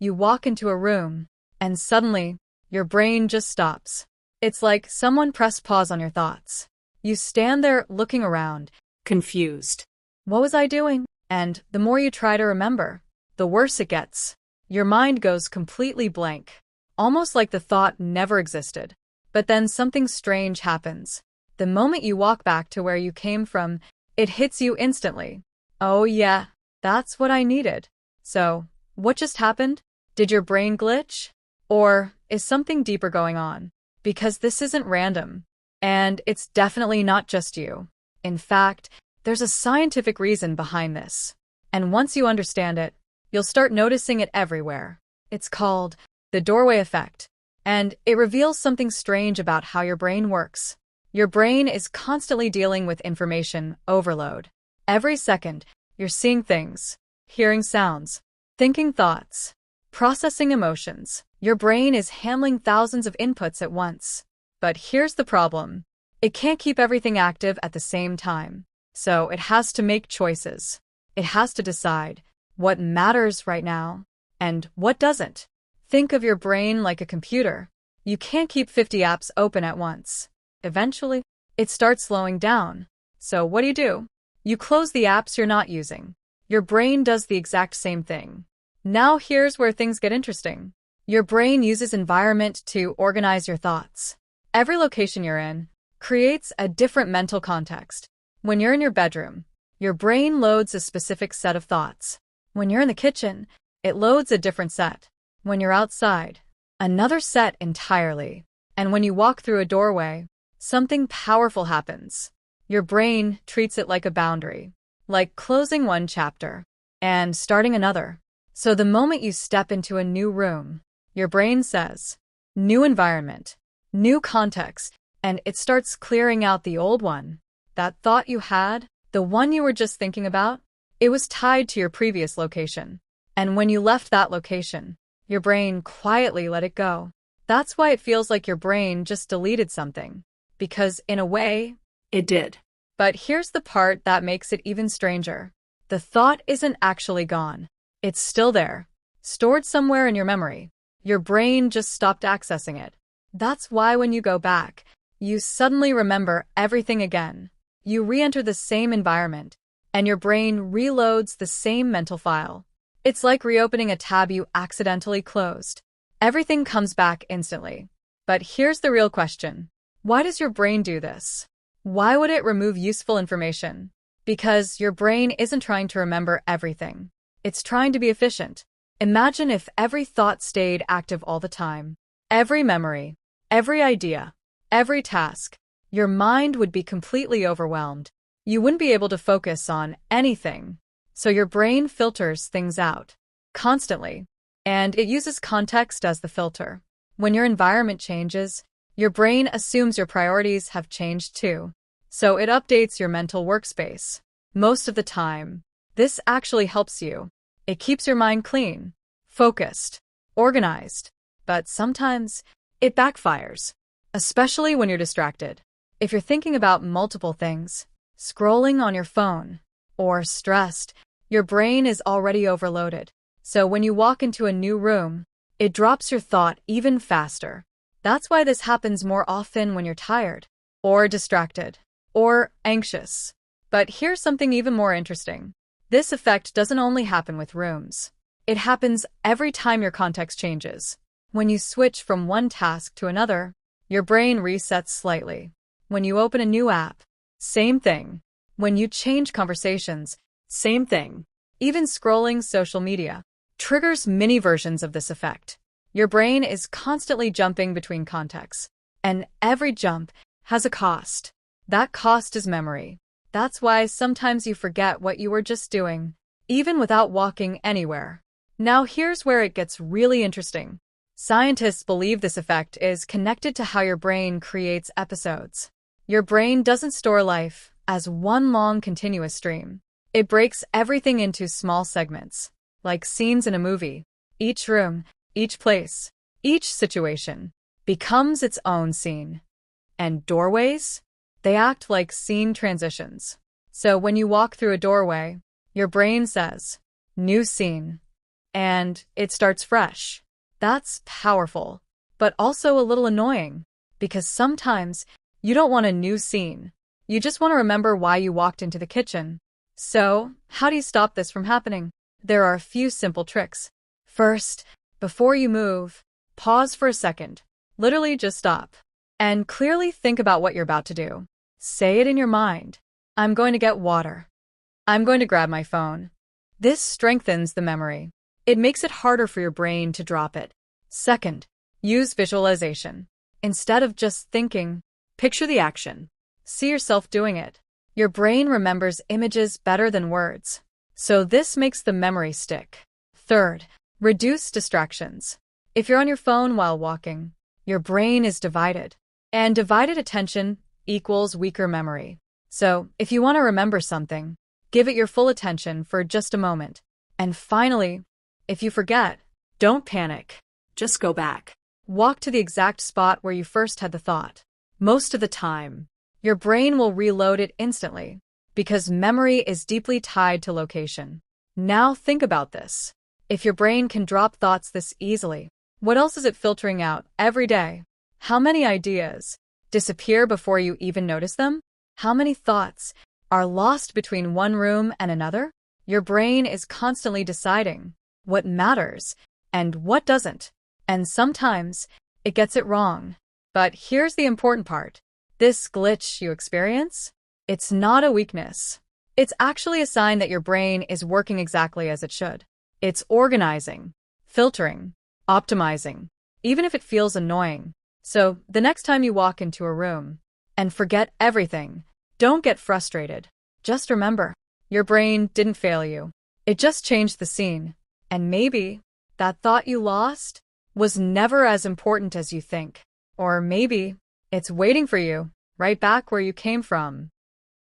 You walk into a room, and suddenly, your brain just stops. It's like someone pressed pause on your thoughts. You stand there looking around, confused. What was I doing? And the more you try to remember, the worse it gets. Your mind goes completely blank, almost like the thought never existed. But then something strange happens. The moment you walk back to where you came from, it hits you instantly. Oh yeah, that's what I needed. So, what just happened? Did your brain glitch? Or is something deeper going on? Because this isn't random. And it's definitely not just you. In fact, there's a scientific reason behind this. And once you understand it, you'll start noticing it everywhere. It's called the doorway effect. And it reveals something strange about how your brain works. Your brain is constantly dealing with information overload. Every second, you're seeing things, hearing sounds, thinking thoughts, processing emotions. Your brain is handling thousands of inputs at once. But here's the problem. It can't keep everything active at the same time. So it has to make choices. It has to decide what matters right now and what doesn't. Think of your brain like a computer. You can't keep 50 apps open at once. Eventually, it starts slowing down. So what do? You close the apps you're not using. Your brain does the exact same thing. Now here's where things get interesting. Your brain uses environment to organize your thoughts. Every location you're in creates a different mental context. When you're in your bedroom, your brain loads a specific set of thoughts. When you're in the kitchen, it loads a different set. When you're outside, another set entirely. And when you walk through a doorway, something powerful happens. Your brain treats it like a boundary, like closing one chapter and starting another. So the moment you step into a new room, your brain says, new environment, new context, and it starts clearing out the old one. That thought you had, the one you were just thinking about, it was tied to your previous location. And when you left that location, your brain quietly let it go. That's why it feels like your brain just deleted something. Because in a way, it did. But here's the part that makes it even stranger. The thought isn't actually gone. It's still there, stored somewhere in your memory. Your brain just stopped accessing it. That's why when you go back, you suddenly remember everything again. You re-enter the same environment, and your brain reloads the same mental file. It's like reopening a tab you accidentally closed. Everything comes back instantly. But here's the real question. Why does your brain do this? Why would it remove useful information? Because your brain isn't trying to remember everything. It's trying to be efficient. Imagine if every thought stayed active all the time. Every memory, every idea, every task. Your mind would be completely overwhelmed. You wouldn't be able to focus on anything. So your brain filters things out constantly, and it uses context as the filter. When your environment changes, your brain assumes your priorities have changed too. So it updates your mental workspace. Most of the time, this actually helps you. It keeps your mind clean, focused, organized. But sometimes, it backfires, especially when you're distracted. If you're thinking about multiple things, scrolling on your phone, or stressed, your brain is already overloaded. So when you walk into a new room, it drops your thought even faster. That's why this happens more often when you're tired, or distracted, or anxious. But here's something even more interesting. This effect doesn't only happen with rooms. It happens every time your context changes. When you switch from one task to another, your brain resets slightly. When you open a new app, same thing. When you change conversations, same thing. Even scrolling social media triggers mini versions of this effect. Your brain is constantly jumping between contexts, and every jump has a cost. That cost is memory. That's why sometimes you forget what you were just doing, even without walking anywhere. Now here's where it gets really interesting. Scientists believe this effect is connected to how your brain creates episodes. Your brain doesn't store life as one long continuous stream. It breaks everything into small segments, like scenes in a movie. Each room, each place, each situation becomes its own scene. And doorways? They act like scene transitions. So when you walk through a doorway, your brain says, new scene. and it starts fresh. That's powerful, but also a little annoying, because sometimes you don't want a new scene. You just want to remember why you walked into the kitchen. So, how do you stop this from happening? There are a few simple tricks. First, before you move, pause for a second. Literally just stop. And clearly think about what you're about to do. Say it in your mind. I'm going to get water. I'm going to grab my phone. This strengthens the memory. It makes it harder for your brain to drop it. Second, use visualization. Instead of just thinking, picture the action. See yourself doing it. Your brain remembers images better than words, so this makes the memory stick. Third, reduce distractions. If you're on your phone while walking, your brain is divided, and divided attention equals weaker memory. So, if you want to remember something, give it your full attention for just a moment. And finally, if you forget, don't panic. Just go back. Walk to the exact spot where you first had the thought. Most of the time, your brain will reload it instantly, because memory is deeply tied to location. Now think about this. If your brain can drop thoughts this easily, what else is it filtering out every day? How many ideas disappear before you even notice them? How many thoughts are lost between one room and another? Your brain is constantly deciding what matters and what doesn't. And sometimes it gets it wrong. But here's the important part. This glitch you experience, it's not a weakness. It's actually a sign that your brain is working exactly as it should. It's organizing, filtering, optimizing, even if it feels annoying. So, the next time you walk into a room and forget everything, don't get frustrated. Just remember, your brain didn't fail you. It just changed the scene. And maybe that thought you lost was never as important as you think. Or maybe it's waiting for you, right back where you came from.